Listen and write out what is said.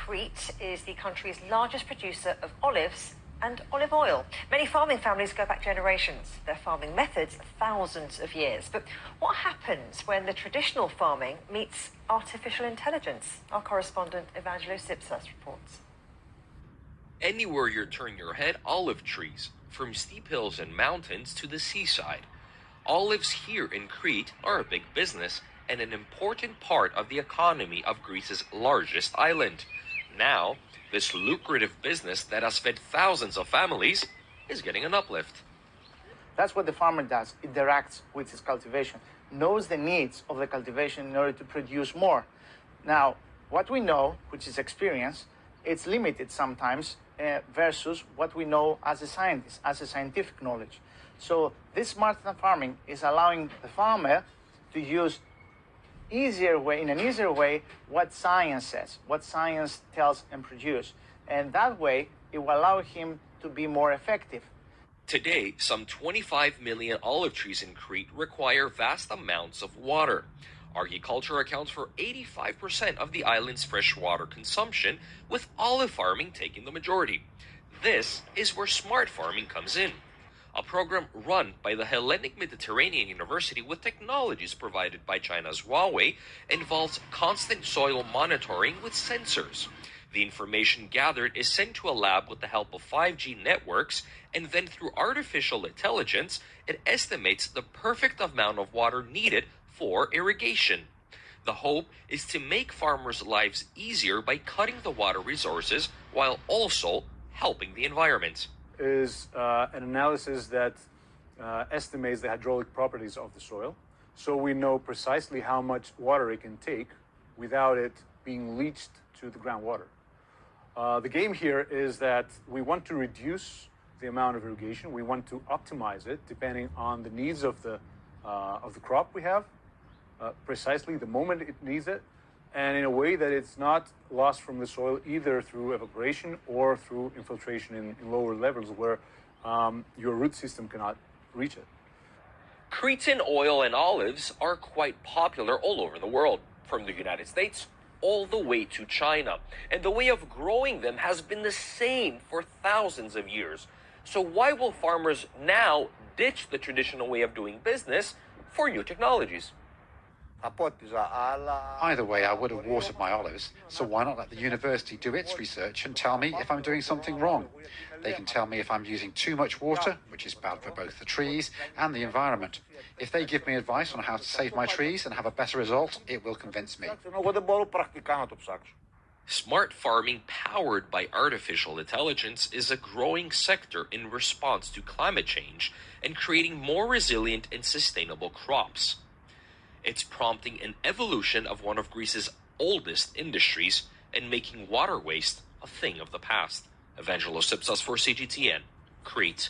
Crete is the country's largest producer of olives and olive oil. Many farming families go back generations. Their farming methods thousands of years. But what happens when the traditional farming meets artificial intelligence? Our correspondent Evangelos Ipsas reports. Anywhere you turn your head, olive trees, from steep hills and mountains to the seaside. Olives here in Crete are a big business and an important part of the economy of Greece's largest island. Now, this lucrative business that has fed thousands of families is getting an uplift. That's what the farmer does. It interacts with his cultivation, knows the needs of the cultivation in order to produce more. Now, what we know, which is experience, it's limited sometimes versus what we know as a scientist, as a scientific knowledge. So this smart farming is allowing the farmer to use in an easier way what science says, what science tells and produce. And that way, it will allow him to be more effective. Today, some 25 million olive trees in Crete require vast amounts of water. Agriculture accounts for 85% of the island's freshwater consumption, with olive farming taking the majority. This is where smart farming comes in. A program run by the Hellenic Mediterranean University with technologies provided by China's Huawei involves constant soil monitoring with sensors. The information gathered is sent to a lab with the help of 5G networks, and then through artificial intelligence, it estimates the perfect amount of water needed for irrigation. The hope is to make farmers' lives easier by cutting the water resources while also helping the environment. Is an analysis that estimates the hydraulic properties of the soil, so we know precisely how much water it can take without it being leached to the groundwater. The game here is that we want to reduce the amount of irrigation. We want to optimize it depending on the needs of the crop we have, precisely the moment it needs it, and in a way that it's not lost from the soil either through evaporation or through infiltration in lower levels where your root system cannot reach it. Cretan oil and olives are quite popular all over the world, from the United States all the way to China. And the way of growing them has been the same for thousands of years. So why will farmers now ditch the traditional way of doing business for new technologies? Either way, I would have watered my olives, so why not let the university do its research and tell me if I'm doing something wrong? They can tell me if I'm using too much water, which is bad for both the trees and the environment. If they give me advice on how to save my trees and have a better result, it will convince me. Smart farming powered by artificial intelligence is a growing sector in response to climate change and creating more resilient and sustainable crops. It's prompting an evolution of one of Greece's oldest industries and making water waste a thing of the past. Evangelos Ipsas for CGTN, Crete.